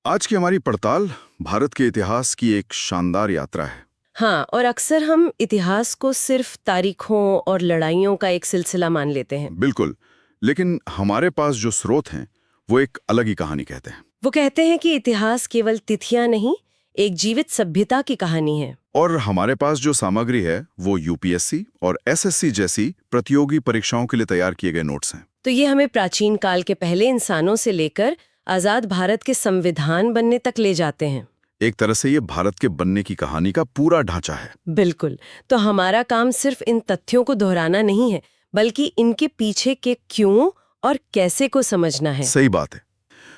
आज की हमारी पड़ताल भारत के इतिहास की एक शानदार यात्रा है। हाँ, और अक्सर हम इतिहास को सिर्फ तारीखों और लड़ाइयों का एक सिलसिला मान लेते हैं। बिल्कुल, लेकिन हमारे पास जो स्रोत हैं वो एक अलग ही कहानी कहते हैं। वो कहते हैं कि इतिहास केवल तिथियां नहीं, एक जीवित सभ्यता की कहानी है। और हमारे पास जो सामग्री है वो यूपीएससी और एसएससी जैसी प्रतियोगी परीक्षाओं के लिए तैयार किए गए नोट्स हैं। तो ये हमें प्राचीन काल के पहले इंसानों से लेकर आजाद भारत के संविधान बनने तक ले जाते हैं। एक तरह से ये भारत के बनने की कहानी का पूरा ढांचा है। बिल्कुल। तो हमारा काम सिर्फ इन तथ्यों को दोहराना नहीं है, बल्कि इनके पीछे के क्यों और कैसे को समझना है। सही बात है।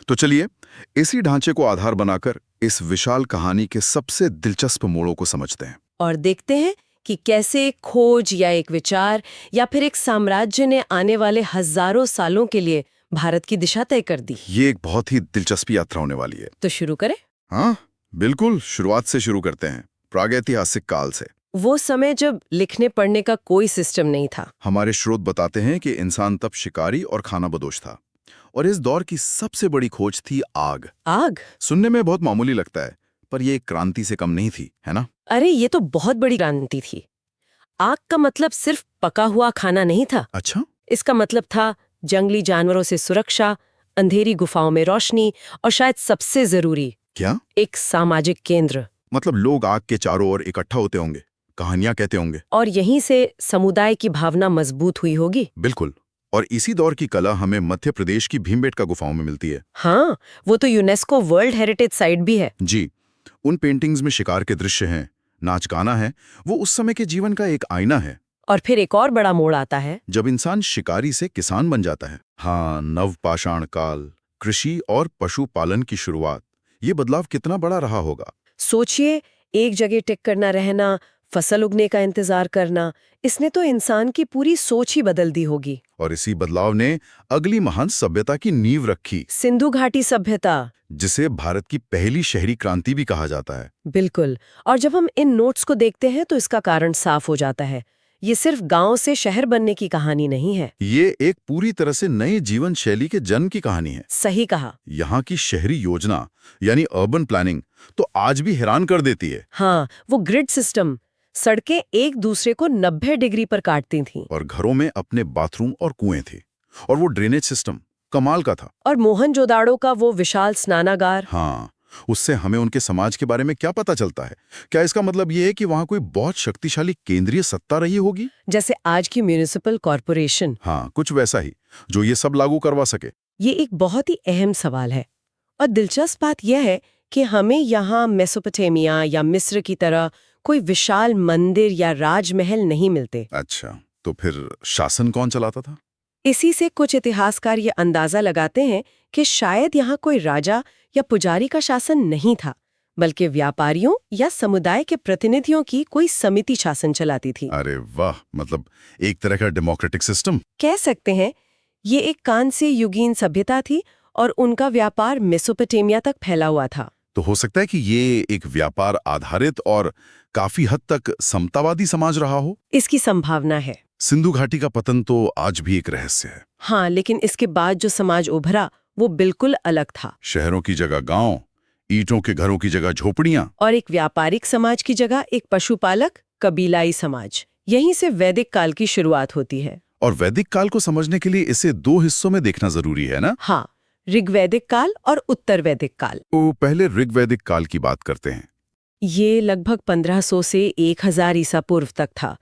तो चलिए इसी ढांचे को आधार बनाकर इस विशाल कहानी के सबसे दिलचस्प मोड़ों को समझते हैं और देखते हैं कि कैसे एक खोज या एक विचार या फिर एक साम्राज्य ने आने वाले हजारों सालों के लिए भारत की दिशा तय कर दी। ये एक बहुत ही दिलचस्प यात्रा होने वाली है। तो शुरू करें। हाँ बिल्कुल, शुरुआत से शुरू करते हैं, प्रागैतिहासिक काल से। वो समय जब लिखने पढ़ने का कोई सिस्टम नहीं था। हमारे स्रोत बताते हैं कि इंसान तब शिकारी और खानाबदोश था, और इस दौर की सबसे बड़ी खोज थी आग। आग? सुनने में बहुत मामूली लगता है, पर यह एक क्रांति से कम नहीं थी, है ना? अरे ये तो बहुत बड़ी क्रांति थी। आग का मतलब सिर्फ पका हुआ खाना नहीं था। अच्छा? इसका मतलब था जंगली जानवरों से सुरक्षा, अंधेरी गुफाओं में रोशनी और शायद सबसे जरूरी, क्या? एक सामाजिक केंद्र। मतलब लोग आग के चारों ओर इकट्ठा होते होंगे, कहानियां कहते होंगे। और यहीं से समुदाय की भावना मजबूत हुई होगी। बिल्कुल। और इसी दौर की कला हमें मध्य प्रदेश की भीमबेटका गुफाओं में मिलती है। हाँ, वो तो यूनेस्को वर्ल्ड हेरिटेज साइट भी है। जी। उन पेंटिंग्स में शिकार के दृश्य हैं, नाच गाना है, वो उस समय के जीवन का एक आईना है। और फिर एक और बड़ा मोड़ आता है जब इंसान शिकारी से किसान बन जाता है। हाँ, नवपाषाण काल, कृषि और पशुपालन की शुरुआत। ये बदलाव कितना बड़ा रहा होगा। सोचिए, एक जगह टिक कर न रहना, फसल उगने का इंतजार करना, इसने तो इंसान की पूरी सोच ही बदल दी होगी। और इसी बदलाव ने अगली महान सभ्यता की नींव रखी, सिंधु घाटी सभ्यता, जिसे भारत की पहली शहरी क्रांति भी कहा जाता है। बिल्कुल। और जब हम इन नोट्स को देखते हैं तो इसका कारण साफ हो जाता है। ये सिर्फ गांव से शहर बनने की कहानी नहीं है। ये एक पूरी तरह से नए जीवन शैली के जन्म की कहानी है। सही कहा। यहाँ की शहरी योजना यानी अर्बन प्लानिंग तो आज भी हैरान कर देती है। हाँ, वो ग्रिड सिस्टम, सड़कें एक दूसरे को 90 डिग्री पर काटती थीं। और घरों में अपने बाथरूम और कुएं थे। और वो ड्रेनेज सिस्टम कमाल का था। और मोहनजोदाड़ो का वो विशाल स्नानागार। हाँ, उससे हमें उनके समाज के बारे में क्या पता चलता है? क्या इसका मतलब ये है कि वहाँ कोई बहुत शक्तिशाली केंद्रीय सत्ता रही होगी? जैसे आज की म्युनिसिपल कॉरपोरेशन। हाँ, कुछ वैसा ही, जो ये सब लागू करवा सके। ये एक बहुत ही अहम सवाल है। और दिलचस्प बात यह है कि हमें यहाँ मेसोपोटामिया या मिस्र की तरह कोई विशाल मंदिर या राजमहल नहीं मिलते। अच्छा, तो फिर शासन कौन चलाता था? इसी से कुछ इतिहासकार ये अंदाजा लगाते हैं कि शायद यहाँ कोई राजा या पुजारी का शासन नहीं था, बल्कि व्यापारियों या समुदाय के प्रतिनिधियों की कोई समिति शासन चलाती थी। अरे वाह, मतलब एक तरह का डेमोक्रेटिक सिस्टम कह सकते हैं। ये एक कांस्य युगीन सभ्यता थी और उनका व्यापार मेसोपोटामिया तक फैला हुआ था। तो हो सकता है कि ये एक व्यापार आधारित और काफी हद तक समतावादी समाज रहा हो। इसकी संभावना है। सिंधु घाटी का पतन तो आज भी एक रहस्य है। हाँ, लेकिन इसके बाद जो समाज उभरा वो बिल्कुल अलग था। शहरों की जगह गांव, ईंटों के घरों की जगह झोपड़ियां, और एक व्यापारिक समाज की जगह एक पशुपालक कबीलाई समाज। यहीं से वैदिक काल की शुरुआत होती है। और वैदिक काल को समझने के लिए इसे दो हिस्सों में देखना जरूरी है ना? हाँ, ऋग्वैदिक काल और उत्तर वैदिक काल। तो पहले ऋग्वैदिक काल की बात करते हैं। ये लगभग 1500 से 1000 ईसा पूर्व तक था।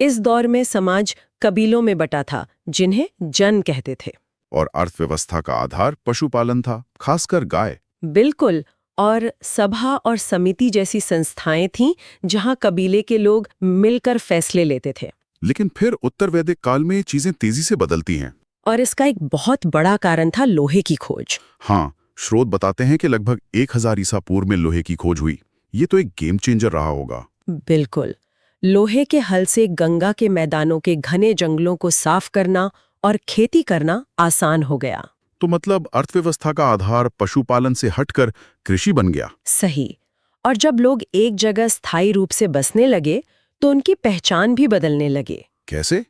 इस दौर में समाज कबीलों में बटा था, जिन्हें जन कहते थे। और अर्थव्यवस्था का आधार पशुपालन था, खासकर गाय। बिल्कुल। और सभा और समिति जैसी संस्थाएं थीं, जहां कबीले के लोग मिलकर फैसले लेते थे। लेकिन फिर उत्तर वैदिक काल में चीजें तेजी से बदलती हैं। और इसका एक बहुत बड़ा कारण था लोहे की खोज। हाँ, स्रोत बताते हैं कि लगभग 1000 ईसा पूर्व में लोहे की खोज हुई। ये तो एक गेम चेंजर रहा होगा। बिल्कुल। लोहे के हल से गंगा के मैदानों के घने जंगलों को साफ करना और खेती करना आसान हो गया। तो मतलब अर्थव्यवस्था का आधार पशुपालन से हटकर कृषि बन गया। सही। और जब लोग एक जगह स्थायी रूप से बसने लगे तो उनकी पहचान भी बदलने लगे। कैसे?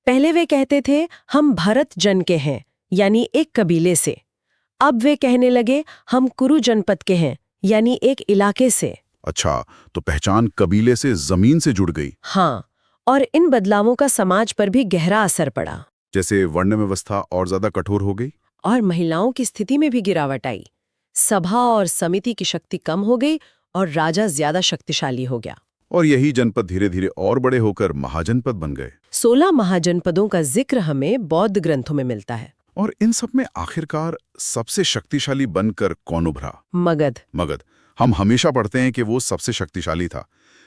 पहले वे कहते थे हम भरत जन के हैं, यानी एक कबीले से। अब वे कहने लगे हम कुरु जनपद के हैं, यानी एक इलाके से। अच्छा, तो पहचान कबीले से जमीन से जुड़ गई। हाँ, और इन बदलावों का समाज पर भी गहरा असर पड़ा जैसे वर्ण व्यवस्था और ज्यादा कठोर हो गई। और महिलाओं की स्थिति में भी गिरावट आई। सभा और समिति की शक्ति कम हो गई और राजा ज्यादा शक्तिशाली हो गया। और यही जनपद धीरे धीरे और बड़े होकर महाजनपद बन गए। 16 महाजनपदों का जिक्र हमें बौद्ध ग्रंथों में मिलता है। और इन सब में आखिरकार सबसे शक्तिशाली बनकर कौन उभरा? मगध। मगध। हम हमेशा पढ़ते हैं कि वो सबसे शक्तिशाली था,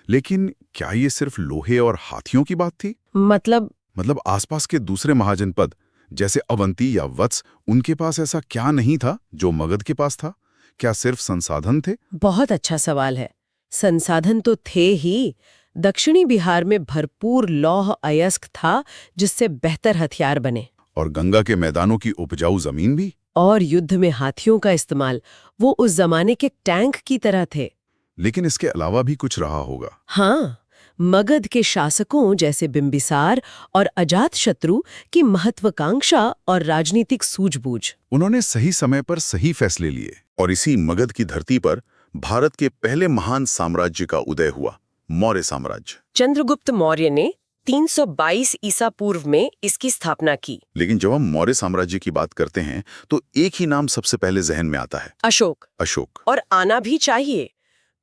लेकिन क्या ये सिर्फ लोहे और हाथियों की बात थी? मतलब आसपास के दूसरे महाजनपद जैसे अवंती या वत्स, उनके पास ऐसा क्या नहीं था जो मगध के पास था? क्या सिर्फ संसाधन थे? बहुत अच्छा सवाल है। संसाधन तो थे ही। दक्षिणी बिहार में भरपूर लौह अयस्क था, जिससे बेहतर हथियार बने। और गंगा के मैदानों की उपजाऊ जमीन भी। और युद्ध में हाथियों का इस्तेमाल, वो उस जमाने के टैंक की तरह थे। लेकिन इसके अलावा भी कुछ रहा होगा। हाँ, मगध के शासकों जैसे बिंबिसार और अजातशत्रु की महत्वाकांक्षा और राजनीतिक सूझबूझ। उन्होंने सही समय पर सही फैसले लिए, और इसी मगध की धरती पर भारत के पहले महान साम्राज्य का उदय हुआ, मौर्य साम्राज्य। चंद्रगुप्त मौर्य ने 322 ईसा पूर्व में इसकी स्थापना की। लेकिन जब हम मौर्य साम्राज्य की बात करते हैं तो एक ही नाम सबसे पहले जहन में आता है, अशोक। और आना भी चाहिए।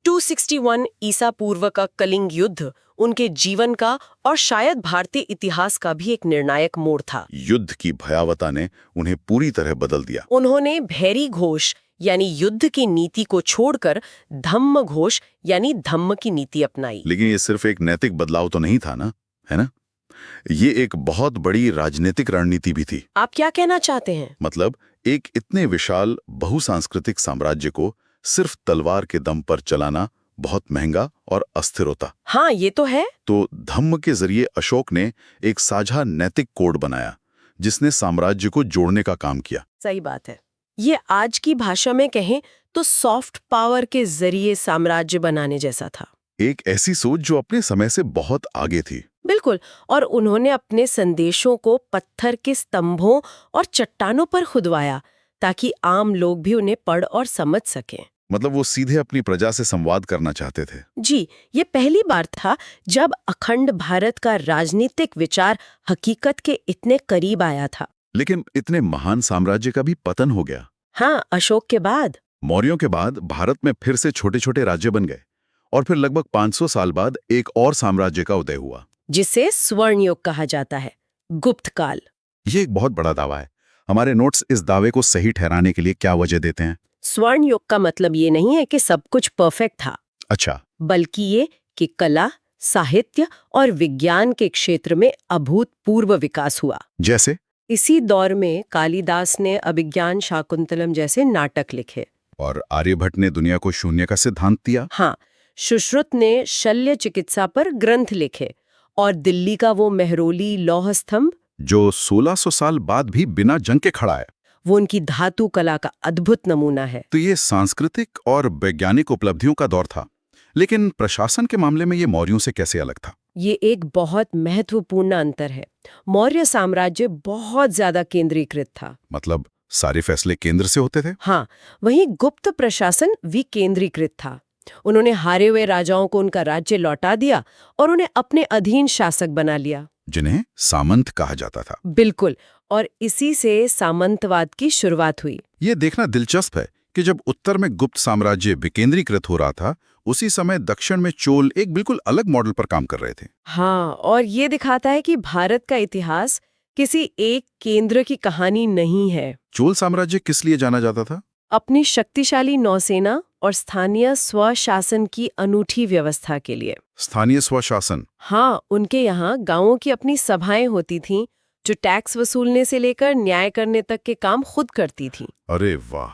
261 ईसा पूर्व का कलिंग युद्ध उनके जीवन का और शायद भारतीय इतिहास का भी एक निर्णायक मोड़ था। युद्ध की भयावता ने उन्हें पूरी तरह बदल दिया। उन्होंने भैरी घोष यानी युद्ध की नीति को छोड़कर धम्म घोष यानी धम्म की नीति अपनाई। लेकिन ये सिर्फ एक नैतिक बदलाव तो नहीं था ना, है ना? ये एक बहुत बड़ी राजनीतिक रणनीति भी थी। आप क्या कहना चाहते हैं? मतलब एक इतने विशाल बहुसांस्कृतिक साम्राज्य को सिर्फ तलवार के दम पर चलाना बहुत महंगा और अस्थिर होता। हाँ, ये तो है। तो धम्म के जरिए अशोक ने एक साझा नैतिक कोड बनाया, जिसने साम्राज्य को जोड़ने का काम किया। सही बात है। ये आज की भाषा में कहें तो सॉफ्ट पावर के जरिए साम्राज्य बनाने जैसा था। एक ऐसी सोच जो अपने समय से बहुत आगे थी। बिल्कुल। और उन्होंने अपने संदेशों को पत्थर के स्तंभों और चट्टानों पर खुदवाया ताकि आम लोग भी उन्हें पढ़ और समझ सकें। मतलब वो सीधे अपनी प्रजा से संवाद करना चाहते थे। जी, ये पहली बार था जब अखंड भारत का राजनीतिक विचार हकीकत के इतने करीब आया था। लेकिन इतने महान साम्राज्य का भी पतन हो गया। हाँ, अशोक के बाद। मौर्यों के बाद भारत में फिर से छोटे छोटे राज्य बन गए, और फिर लगभग 500 साल बाद एक और साम्राज्य का उदय हुआ, जिसे स्वर्ण युग कहा जाता है, गुप्त काल। ये एक बहुत बड़ा दावा है। हमारे नोट्स इस दावे को सही ठहराने के लिए क्या वजह देते हैं? स्वर्ण युग का मतलब ये नहीं है कि सब कुछ परफेक्ट था। अच्छा। बल्कि ये कि कला, साहित्य और विज्ञान के क्षेत्र में अभूतपूर्व विकास हुआ। जैसे? इसी दौर में कालिदास ने अभिज्ञान शाकुंतलम जैसे नाटक लिखे। और आर्यभट्ट ने दुनिया को शून्य का सिद्धांत दिया। हाँ, सुश्रुत ने शल्य चिकित्सा पर ग्रंथ लिखे। और दिल्ली का वो मेहरोली लौह स्तंभ, जो 1600 साल बाद भी बिना जंग के खड़ा है, वो उनकी धातु कला का अद्भुत नमूना है। तो ये सांस्कृतिक और वैज्ञानिक उपलब्धियों का दौर था। लेकिन प्रशासन के मामले में ये मौर्यों से कैसे अलग था? ये एक बहुत महत्वपूर्ण अंतर है। मौर्य साम्राज्य बहुत ज्यादा केंद्रीकृत था। मतलब सारे फैसले केंद्र से होते थे? हाँ, वहीं गुप्त प्रशासन विकेंद्रीकृत था। उन्होंने हारे हुए राजाओं को उनका राज्य लौटा दिया और उन्हें अपने अधीन शासक बना लिया, जिन्हें सामंत कहा जाता था। बिल्कुल। और इसी से सामंतवाद की शुरुआत हुई। ये देखना दिलचस्प है कि जब उत्तर में गुप्त साम्राज्य विकेंद्रीकृत हो रहा था, उसी समय दक्षिण में चोल एक बिल्कुल अलग मॉडल पर काम कर रहे थे। हाँ, और ये दिखाता है कि भारत का इतिहास किसी एक केंद्र की कहानी नहीं है। चोल साम्राज्य किस लिए जाना जाता था? अपनी शक्तिशाली नौसेना और स्थानीय स्वशासन की अनूठी व्यवस्था के लिए। स्थानीय स्वशासन? हाँ, उनके यहाँ गांवों की अपनी सभाएं होती थीं, जो टैक्स वसूलने से लेकर न्याय करने तक के काम खुद करती थीं। अरे वाह,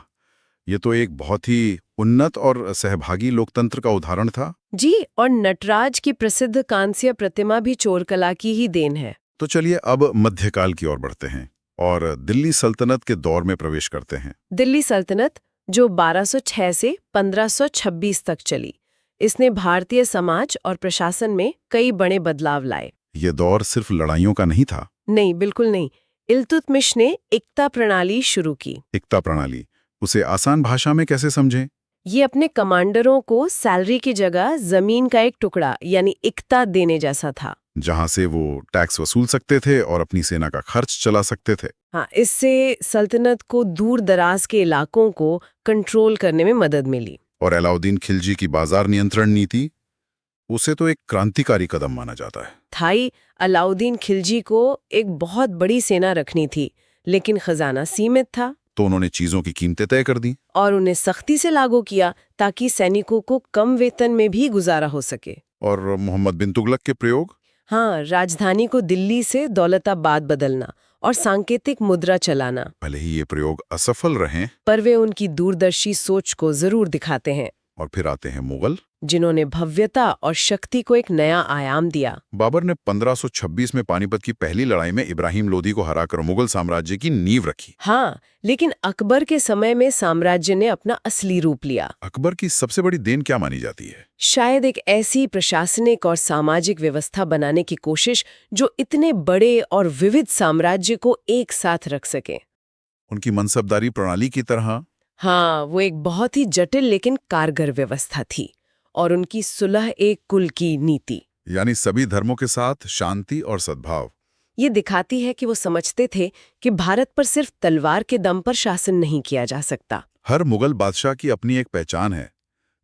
ये तो एक बहुत ही उन्नत और सहभागी लोकतंत्र का उदाहरण था। जी, और नटराज की प्रसिद्ध कांस्य प्रतिमा भी चोल कला की ही देन है। तो चलिए अब मध्यकाल की ओर बढ़ते हैं और दिल्ली सल्तनत के दौर में प्रवेश करते हैं। दिल्ली सल्तनत, जो 1206 से 1526 तक चली, इसने भारतीय समाज और प्रशासन में कई बड़े बदलाव लाए। ये दौर सिर्फ लड़ाइयों का नहीं था। नहीं, बिल्कुल नहीं। इल्तुतमिश ने एकता प्रणाली शुरू की। एकता प्रणाली, उसे आसान भाषा में कैसे समझें? ये अपने कमांडरों को सैलरी की जगह जमीन का एक टुकड़ा यानी इक्ता देने जैसा था। जहां से वो टैक्स वसूल सकते थे और अपनी सेना का खर्च चला सकते थे। हाँ, इससे सल्तनत को दूर दराज के इलाकों को कंट्रोल करने में मदद मिली। और अलाउद्दीन खिलजी की बाजार नियंत्रण नीति, उसे तो एक क्रांतिकारी कदम माना जाता है। थाई अलाउद्दीन खिलजी को एक बहुत बड़ी सेना रखनी थी, लेकिन खजाना सीमित था। तो उन्होंने चीजों की कीमतें तय कर दी। और उन्हें सख्ती से लागू किया ताकि सैनिकों को कम वेतन में भी गुजारा हो सके। और मोहम्मद बिन तुगलक के प्रयोग? हाँ, राजधानी को दिल्ली से दौलताबाद बदलना और सांकेतिक मुद्रा चलाना। भले ही ये प्रयोग असफल रहे, पर वे उनकी दूरदर्शी सोच को जरूर दिखाते हैं। और फिर आते हैं मुगल, जिन्होंने भव्यता और शक्ति को एक नया आयाम दिया। बाबर ने 1526 में पानीपत की पहली लड़ाई में इब्राहिम लोदी को हराकर मुगल साम्राज्य की नींव रखी। हाँ, लेकिन अकबर के समय में साम्राज्य ने अपना असली रूप लिया। अकबर की सबसे बड़ी देन क्या मानी जाती है? शायद एक ऐसी प्रशासनिक और सामाजिक व्यवस्था बनाने की कोशिश जो इतने बड़े और विविध साम्राज्य को एक साथ रख सके। उनकी मनसबदारी प्रणाली की तरह। हाँ, वो एक बहुत ही जटिल लेकिन कारगर व्यवस्था थी। और उनकी सुलह एक कुल की नीति, यानी सभी धर्मों के साथ शांति और सद्भाव। ये दिखाती है कि वो समझते थे कि भारत पर सिर्फ तलवार के दम पर शासन नहीं किया जा सकता। हर मुगल बादशाह की अपनी एक पहचान है।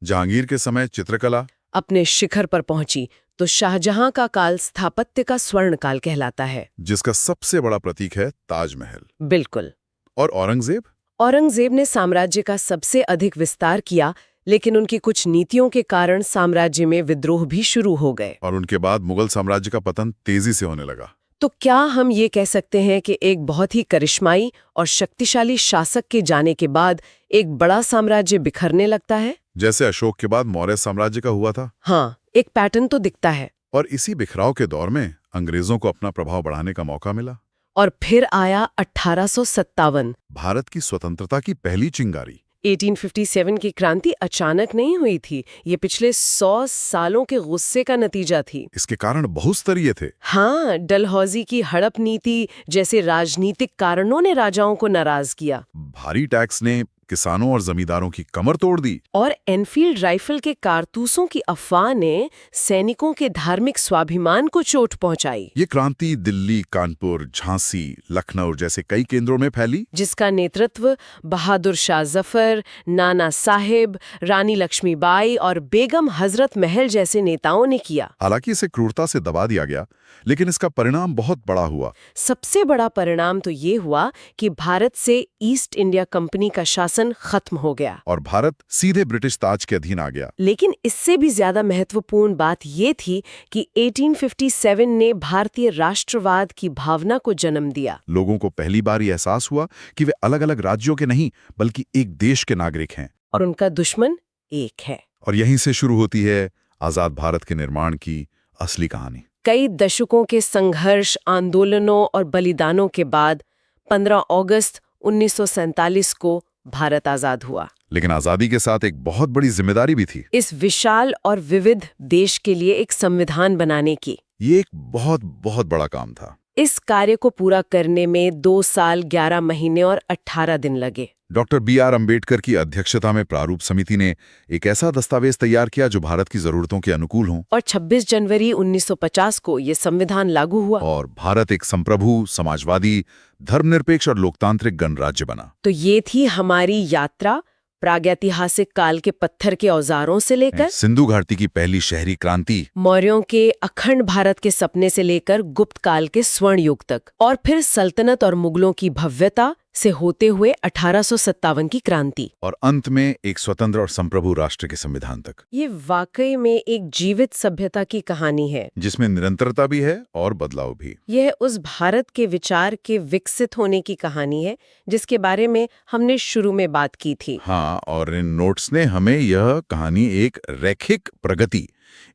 जहांगीर के समय चित्रकला अपने शिखर पर पहुंची तो शाहजहां का काल स्थापत्य का स्वर्ण काल कहलाता है, जिसका सबसे बड़ा प्रतीक है ताजमहल। बिल्कुल। और औरंगजेब? औरंगजेब ने साम्राज्य का सबसे अधिक विस्तार किया, लेकिन उनकी कुछ नीतियों के कारण साम्राज्य में विद्रोह भी शुरू हो गए। और उनके बाद मुगल साम्राज्य का पतन तेजी से होने लगा। तो क्या हम ये कह सकते हैं कि एक बहुत ही करिश्माई और शक्तिशाली शासक के जाने के बाद एक बड़ा साम्राज्य बिखरने लगता है? जैसे अशोक के बाद मौर्य साम्राज्य का हुआ था। हाँ, एक पैटर्न तो दिखता है। और इसी बिखराव के दौर में अंग्रेजों को अपना प्रभाव बढ़ाने का मौका मिला। और फिर आया 1857। भारत की स्वतंत्रता की पहली चिंगारी। 1857 की क्रांति अचानक नहीं हुई थी, ये पिछले 100 सालों के गुस्से का नतीजा थी। इसके कारण बहुस्तरीय थे। हाँ, डलहौजी की हड़प नीति जैसे राजनीतिक कारणों ने राजाओं को नाराज किया। भारी टैक्स ने किसानों और जमींदारों की कमर तोड़ दी। और एनफील्ड राइफल के कारतूसों की अफवाह ने सैनिकों के धार्मिक स्वाभिमान को चोट पहुंचाई। ये क्रांति दिल्ली, कानपुर, झांसी, लखनऊ जैसे कई केंद्रों में फैली, जिसका नेतृत्व बहादुर शाह जफर, नाना साहिब, रानी लक्ष्मीबाई और बेगम हजरत महल जैसे नेताओं ने किया। हालांकि इसे क्रूरता से दबा दिया गया, लेकिन इसका परिणाम बहुत बड़ा हुआ। सबसे बड़ा परिणाम तो ये हुआ कि भारत से ईस्ट इंडिया कंपनी का शासन खत्म हो गया और भारत सीधे ब्रिटिश ताज के अधीन आ गया। लेकिन इससे भी ज्यादा महत्वपूर्ण बात ये थी कि 1857 ने भारतीय राष्ट्रवाद की भावना को जन्म दिया। लोगों को पहली बार ये एहसास हुआ कि वे अलग-अलग राज्यों के नहीं बल्कि एक देश के नागरिक हैं और उनका दुश्मन एक है। और यहीं से शुरू होती है आजाद भारत के निर्माण की असली कहानी। कई दशकों के संघर्ष, आंदोलनों और बलिदानों के बाद 15 अगस्त 1947 को भारत आजाद हुआ। लेकिन आजादी के साथ एक बहुत बड़ी जिम्मेदारी भी थी। इस विशाल और विविध देश के लिए एक संविधान बनाने की। ये एक बहुत बहुत बड़ा काम था। इस कार्य को पूरा करने में 2 साल 11 महीने और 18 दिन लगे। Doctor B.R. अम्बेडकर की अध्यक्षता में प्रारूप समिति ने एक ऐसा दस्तावेज तैयार किया जो भारत की जरूरतों के अनुकूल हो। और 26 जनवरी 1950 को ये संविधान लागू हुआ। और भारत एक संप्रभु, समाजवादी, धर्मनिरपेक्ष और लोकतांत्रिक गणराज्य बना। तो ये थी हमारी यात्रा प्रागैतिहासिक काल के पत्थर के औजारों से लेकर सिंधु घाटी की पहली शहरी क्रांति, मौर्यों के अखंड भारत के सपने से लेकर गुप्त काल के स्वर्ण युग तक, और फिर सल्तनत और मुगलों की भव्यता से होते हुए 1857 की क्रांति, और अंत में एक स्वतंत्र और संप्रभु राष्ट्र के संविधान तक। ये वाकई में एक जीवित सभ्यता की कहानी है जिसमें निरंतरता भी है और बदलाव भी। यह उस भारत के विचार के विकसित होने की कहानी है जिसके बारे में हमने शुरू में बात की थी। हाँ, और इन नोट्स ने हमें यह कहानी एक रैखिक प्रगति,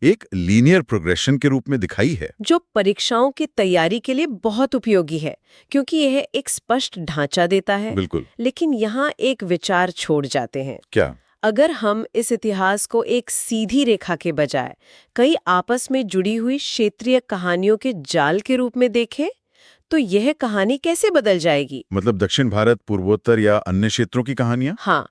एक लीनियर प्रोग्रेशन के रूप में दिखाई है, जो परीक्षाओं की तैयारी के लिए बहुत उपयोगी है क्योंकि यह एक स्पष्ट ढांचा देता है। बिल्कुल। लेकिन यहाँ एक विचार छोड़ जाते हैं। क्या? अगर हम इस इतिहास को एक सीधी रेखा के बजाय कई आपस में जुड़ी हुई क्षेत्रीय कहानियों के जाल के रूप में देखें तो यह कहानी कैसे बदल जाएगी? मतलब दक्षिण भारत, पूर्वोत्तर या अन्य क्षेत्रों की कहानियां? हाँ,